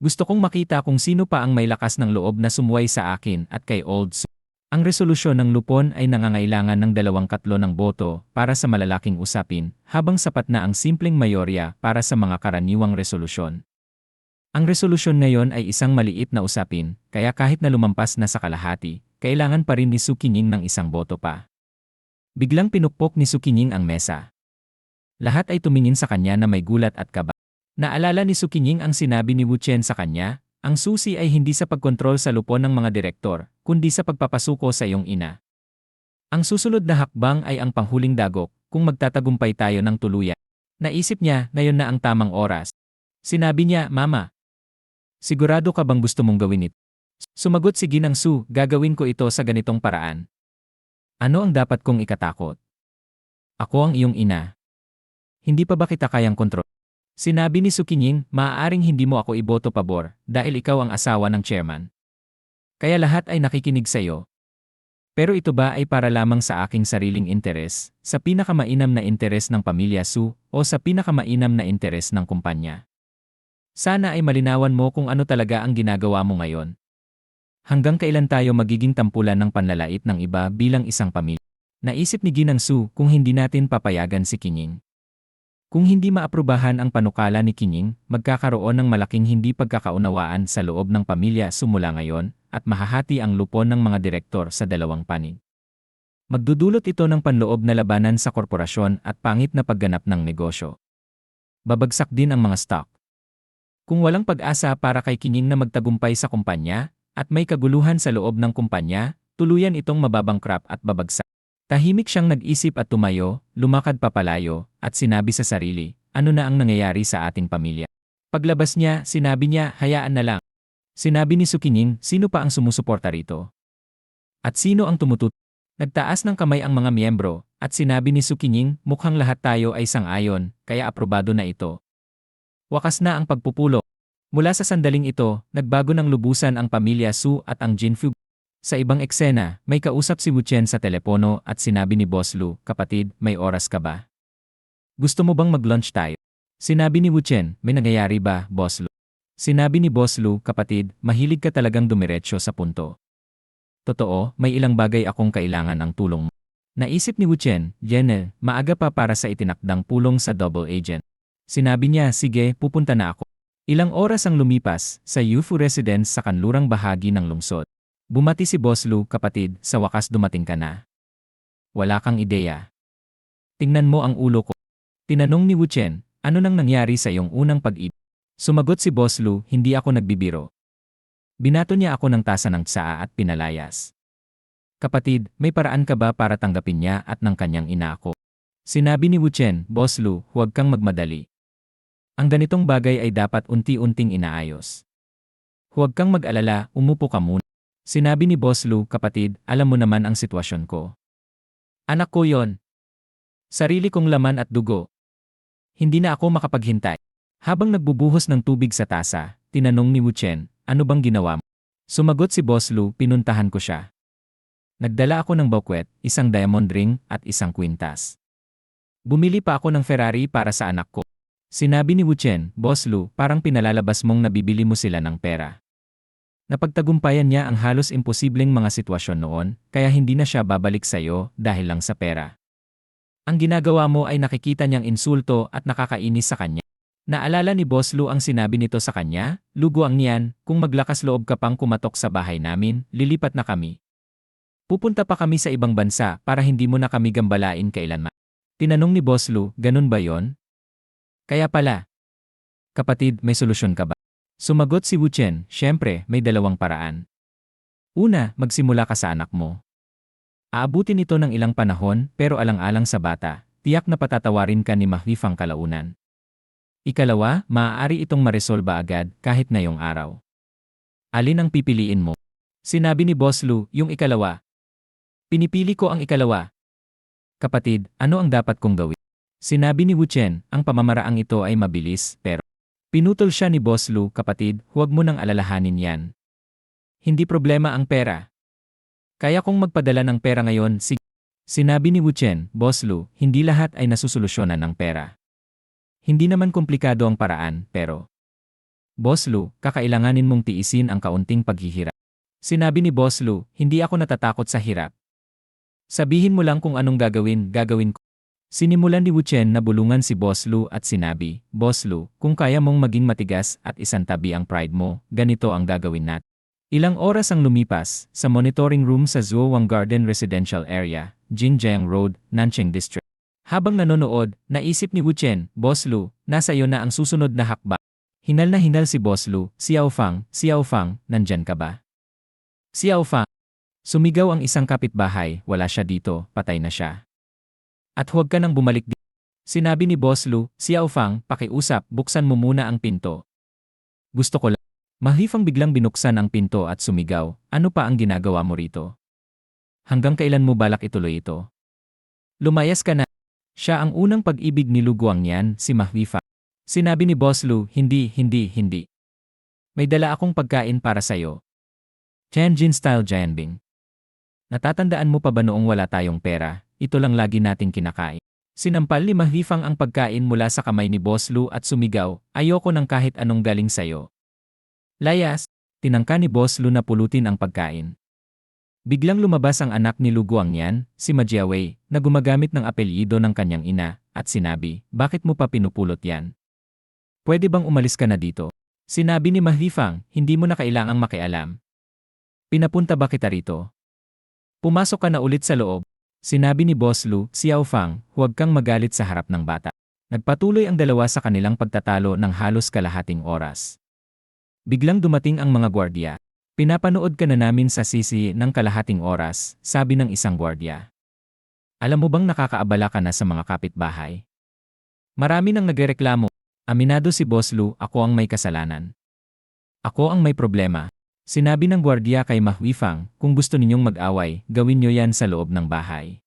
Gusto kong makita kung sino pa ang may lakas ng loob na sumuway sa akin at kay Old Su. Ang resolusyon ng lupon ay nangangailangan ng 2/3 ng boto para sa malalaking usapin, habang sapat na ang simpleng mayorya para sa mga karaniwang resolusyon. Ang resolusyon ngayon ay isang maliit na usapin, kaya kahit na lumampas na sa kalahati, kailangan pa rin ni Su Qinying ng isang boto pa. Biglang pinukpok ni Su Qinying ang mesa. Lahat ay tumingin sa kanya na may gulat at kaba. Naalala ni Su Qinying ang sinabi ni Wu Chen sa kanya, ang susi ay hindi sa pagkontrol sa lupon ng mga direktor, kundi sa pagpapasuko sa iyong ina. Ang susunod na hakbang ay ang panghuling dagok, kung magtatagumpay tayo ng tuluyan. Naisip niya, ngayon na ang tamang oras. Sinabi niya, Mama, sigurado ka bang gusto mong gawin ito? Sumagot si Ginang Su, gagawin ko ito sa ganitong paraan. Ano ang dapat kong ikatakot? Ako ang iyong ina. Hindi pa ba kita kayang kontrol? Sinabi ni Su Qinying, maaaring hindi mo ako iboto pabor dahil ikaw ang asawa ng chairman. Kaya lahat ay nakikinig sa iyo. Pero ito ba ay para lamang sa aking sariling interes, sa pinakamainam na interes ng pamilya Su, o sa pinakamainam na interes ng kumpanya? Sana ay malinawan mo kung ano talaga ang ginagawa mo ngayon. Hanggang kailan tayo magiging tampulan ng panlalait ng iba bilang isang pamilya? Naisip ni Ginang Su kung hindi natin papayagan si Qinying. Kung hindi maaprubahan ang panukala ni Qinying, magkakaroon ng malaking hindi pagkakaunawaan sa loob ng pamilya simula ngayon at mahahati ang lupon ng mga direktor sa dalawang panig. Magdudulot ito ng panloob na labanan sa korporasyon at pangit na pagganap ng negosyo. Babagsak din ang mga stock. Kung walang pag-asa para kay Qinying na magtagumpay sa kumpanya at may kaguluhan sa loob ng kumpanya, tuluyan itong mababangkrap at babagsak. Tahimik siyang nag-isip at tumayo, lumakad papalayo, at sinabi sa sarili, ano na ang nangyayari sa ating pamilya? Paglabas niya, sinabi niya, hayaan na lang. Sinabi ni Su Qinying, sino pa ang sumusuporta rito? At sino ang tumutut? Nagtaas ng kamay ang mga miyembro, at sinabi ni Su Qinying, mukhang lahat tayo ay sang-ayon, kaya aprobado na ito. Wakas na ang pagpupulo. Mula sa sandaling ito, nagbago ng lubusan ang pamilya Su at ang Jinfu. Sa ibang eksena, may kausap si Wu Chen sa telepono at sinabi ni Boss Lu, kapatid, may oras ka ba? Gusto mo bang mag-lunch tayo? Sinabi ni Wu Chen, may nangyayari ba, Boss Lu? Sinabi ni Boss Lu, kapatid, mahilig ka talagang dumiretso sa punto. Totoo, may ilang bagay akong kailangan ng tulong mo. Naisip ni Wu Chen, Jenel, maaga pa para sa itinakdang pulong sa double agent. Sinabi niya, sige, pupunta na ako. Ilang oras ang lumipas sa Yufu residence sa kanlurang bahagi ng lungsod. Bumati si Boss Lu, kapatid, sa wakas dumating ka na. Wala kang ideya. Tingnan mo ang ulo ko. Tinanong ni Wu Chen, ano nang nangyari sa iyong unang pag-ibig? Sumagot si Boss Lu, hindi ako nagbibiro. Binato niya ako ng tasa ng tsaa at pinalayas. Kapatid, may paraan ka ba para tanggapin niya at ng kanyang ina ako? Sinabi ni Wu Chen, Boss Lu, huwag kang magmadali. Ang ganitong bagay ay dapat unti-unting inaayos. Huwag kang mag-alala, umupo ka muna. Sinabi ni Boss Lu, kapatid, alam mo naman ang sitwasyon ko. Anak ko yon. Sarili kong laman at dugo. Hindi na ako makapaghintay. Habang nagbubuhos ng tubig sa tasa, tinanong ni Wu Chen, ano bang ginawa mo? Sumagot si Boss Lu, pinuntahan ko siya. Nagdala ako ng bouquet, isang diamond ring at isang kwintas. Bumili pa ako ng Ferrari para sa anak ko. Sinabi ni Wu Chen, Boss Lu, parang pinalalabas mong nabibili mo sila ng pera. Napagtagumpayan niya ang halos imposibleng mga sitwasyon noon, kaya hindi na siya babalik sa iyo dahil lang sa pera. Ang ginagawa mo ay nakikita niyang insulto at nakakainis sa kanya. Naalala ni Boss Lu ang sinabi nito sa kanya, lugo ang niyan, kung maglakas loob ka pang kumatok sa bahay namin, lilipat na kami. Pupunta pa kami sa ibang bansa para hindi mo na kami gambalain kailanman. Tinanong ni Boss Lu, ganun ba yon? Kaya pala. Kapatid, may solusyon ka ba? Sumagot si Wu Chen, syempre, may dalawang paraan. Una, magsimula ka sa anak mo. Aabutin ito ng ilang panahon pero alang-alang sa bata, tiyak na patatawarin ka ni Mahwifang kalaunan. Ikalawa, maaari itong maresolba agad kahit ngayong araw. Alin ang pipiliin mo? Sinabi ni Boss Lu, yung ikalawa. Pinipili ko ang ikalawa. Kapatid, ano ang dapat kong gawin? Sinabi ni Wu Chen, ang pamamaraang ito ay mabilis pero pinutol siya ni Boss Lu, kapatid, huwag mo nang alalahanin yan. Hindi problema ang pera. Kaya kong magpadala ng pera ngayon, sige. Sinabi ni Wu Chen, Boss Lu, hindi lahat ay nasusolusyonan ng pera. Hindi naman komplikado ang paraan, pero Boss Lu, kakailanganin mong tiisin ang kaunting paghihirap. Sinabi ni Boss Lu, hindi ako natatakot sa hirap. Sabihin mo lang kung anong gagawin ko. Sinimulan ni Wu Chen na bulungan si Boss Lu at sinabi, Boss Lu, kung kaya mong maging matigas at isantabi ang pride mo, ganito ang gagawin natin. Ilang oras ang lumipas, sa monitoring room sa Zuowang Garden Residential Area, Jinjiang Road, Nancheng District. Habang nanonood, naisip ni Wu Chen, Boss Lu, nasa iyo na ang susunod na hakbang. Hinal na hinal si Boss Lu, Xiao Fang, nandyan ka ba? Xiao Fang. Sumigaw ang isang kapitbahay, wala siya dito, patay na siya. At huwag ka nang bumalik dito. Sinabi ni Boss Lu, Xiao Fang, pakiusap, buksan mo muna ang pinto. Gusto ko lang. Mahwifang biglang binuksan ang pinto at sumigaw, ano pa ang ginagawa mo rito? Hanggang kailan mo balak ituloy ito? Lumayas ka na. Siya ang unang pag-ibig ni Lu Guangyan, si Mahwifang. Sinabi ni Boss Lu, hindi. May dala akong pagkain para sa'yo. Tianjin style Jianbing. Natatandaan mo pa ba noong wala tayong pera, ito lang lagi nating kinakain? Sinampal ni Mahwifang ang pagkain mula sa kamay ni Boss Lu at sumigaw, ayoko ng kahit anong galing sa'yo. Layas, tinangka ni Boss Lu na pulutin ang pagkain. Biglang lumabas ang anak ni Lu Guangyan, si Ma Jiawei, na gumagamit ng apelyido ng kanyang ina, at sinabi, bakit mo pa pinupulot yan? Pwede bang umalis ka na dito? Sinabi ni Mahwifang, hindi mo na kailangang makialam. Pinapunta ba kita rito? Pumasok ka na ulit sa loob. Sinabi ni Boss Lu, Xiao Fang, huwag kang magalit sa harap ng bata. Nagpatuloy ang dalawa sa kanilang pagtatalo ng halos kalahating oras. Biglang dumating ang mga gwardiya. Pinapanood ka na namin sa sisi ng kalahating oras, sabi ng isang gwardiya. Alam mo bang nakakaabala ka na sa mga kapitbahay? Marami nang nagrereklamo. Aminado si Boss Lu, ako ang may kasalanan. Ako ang may problema. Sinabi ng gwardiya kay Mahwifang, kung gusto ninyong mag-away, gawin nyo yan sa loob ng bahay.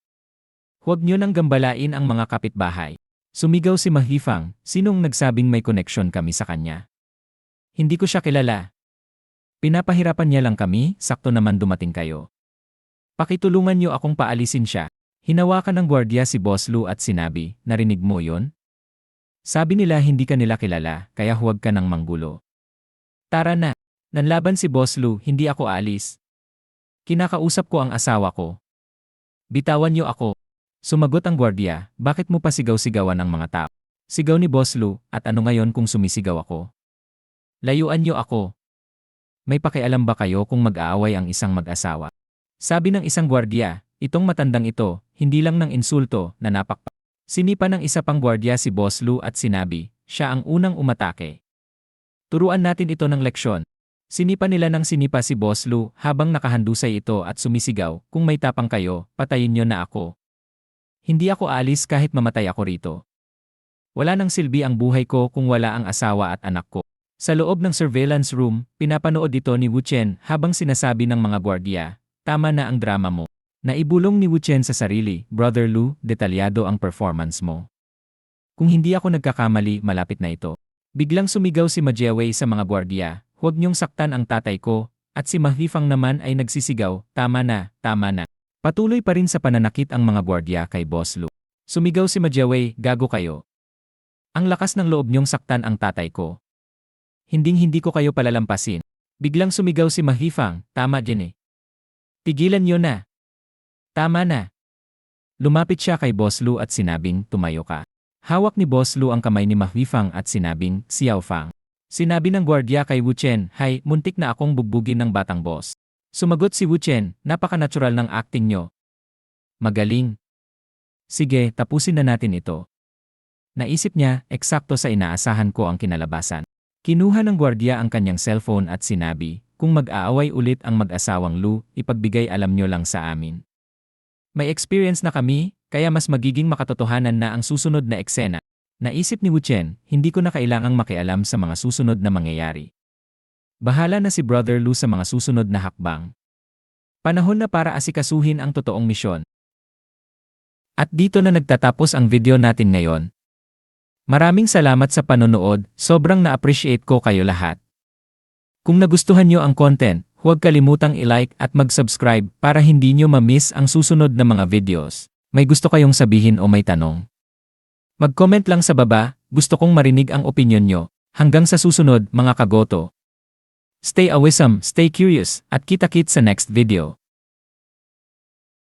Huwag nyo nang gambalain ang mga kapitbahay. Sumigaw si Mahwifang, sinong nagsabing may koneksyon kami sa kanya? Hindi ko siya kilala. Pinapahirapan niya lang kami, sakto naman dumating kayo. Pakitulungan niyo akong paalisin siya. Hinawakan ng gwardiya si Boss Lu at sinabi, narinig mo yon? Sabi nila hindi ka nila kilala, kaya huwag ka nang manggulo. Tara na. Nanlaban si Boss Lu, hindi ako aalis. Kinakausap ko ang asawa ko. Bitawan niyo ako. Sumagot ang gwardiya, bakit mo pa sigaw-sigawan ang mga tao? Sigaw ni Boss Lou, at ano ngayon kung sumisigaw ako? Layuan niyo ako. May pakialam ba kayo kung mag-aaway ang isang mag-asawa? Sabi ng isang gwardiya, itong matandang ito, hindi lang ng insulto na napakpa. Sinipa ng isa pang gwardiya si Boss Lou at sinabi, siya ang unang umatake. Turuan natin ito ng leksyon. Sinipa nila ng sinipa si Boss Lou habang nakahandusay ito at sumisigaw, kung may tapang kayo, patayin niyo na ako. Hindi ako aalis kahit mamatay ako rito. Wala nang silbi ang buhay ko kung wala ang asawa at anak ko. Sa loob ng surveillance room, pinapanood ito ni Wu Chen habang sinasabi ng mga gwardiya, tama na ang drama mo. Naibulong ni Wu Chen sa sarili, Brother Lou, detalyado ang performance mo. Kung hindi ako nagkakamali, malapit na ito. Biglang sumigaw si Ma Jiawei sa mga gwardiya, huwag niyong saktan ang tatay ko, at si Ma Huifang naman ay nagsisigaw, tama na, tama na. Patuloy pa rin sa pananakit ang mga gwardiya kay Boss Lou. Sumigaw si Ma Jiawei, gago kayo. Ang lakas ng loob niyong saktan ang tatay ko. Hinding-hindi ko kayo palalampasin. Biglang sumigaw si Ma Huifang, tama din eh. Tigilan niyo na. Tama na. Lumapit siya kay Boss Lou at sinabing, tumayo ka. Hawak ni Boss Lou ang kamay ni Ma Huifang at sinabing, Xiao Fang. Sinabi ng gwardiya kay Wu Chen, hay, muntik na akong bugbugin ng batang boss. Sumagot si Wu Chen, napaka-natural ng acting nyo. Magaling. Sige, tapusin na natin ito. Naisip niya, eksakto sa inaasahan ko ang kinalabasan. Kinuha ng gwardiya ang kanyang cellphone at sinabi, kung mag-aaway ulit ang mag-asawang Lu, ipagbigay alam nyo lang sa amin. May experience na kami, kaya mas magiging makatotohanan na ang susunod na eksena. Naisip ni Wu Chen, hindi ko na kailangang makialam sa mga susunod na mangyayari. Bahala na si Brother Lou sa mga susunod na hakbang. Panahon na para asikasuhin ang totoong misyon. At dito na nagtatapos ang video natin ngayon. Maraming salamat sa panonood, sobrang na-appreciate ko kayo lahat. Kung nagustuhan nyo ang content, huwag kalimutang i-like at mag-subscribe para hindi nyo ma-miss ang susunod na mga videos. May gusto kayong sabihin o may tanong? Mag-comment lang sa baba, gusto kong marinig ang opinyon nyo. Hanggang sa susunod mga kagoto. Stay awesome, stay curious, at kita-kits sa next video.